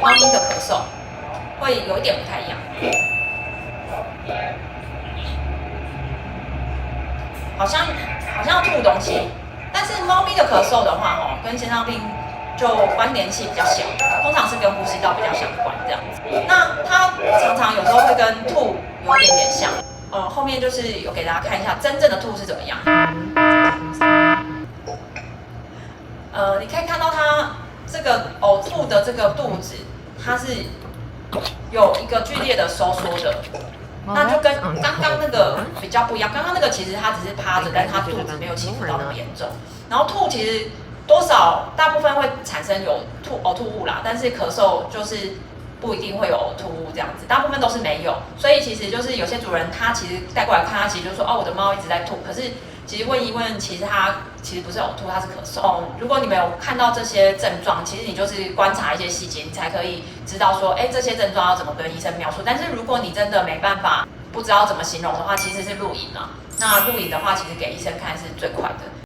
猫咪的咳嗽会有一点不太一样，好像要吐东西。但是猫咪的咳嗽的话，跟心脏病就关联性比较小，通常是跟呼吸道比较相关这样子。那它常常有时候会跟吐有一点点像。后面就是有给大家看一下真正的吐是怎么样。你可以看到它这个呕吐的这个肚子，它是有一个剧烈的收缩的。那就跟刚刚那个比较不一样，刚刚那个其实它只是趴着，但是它肚子没有起伏到那么严重。然后吐其实多少大部分会产生有呕吐物啦，但是咳嗽就是不一定会有呕吐物这样子，大部分都是没有。所以其实就是有些主人他其实带过来看，他其实就说我的猫一直在吐，可是其实问一问，其实它其实不是呕吐，它是咳嗽。如果你没有看到这些症状，其实你就是观察一些细节，你才可以知道说，这些症状要怎么跟医生描述。但是如果你真的没办法，不知道怎么形容的话，其实是录影啊。那录影的话，其实给医生看是最快的。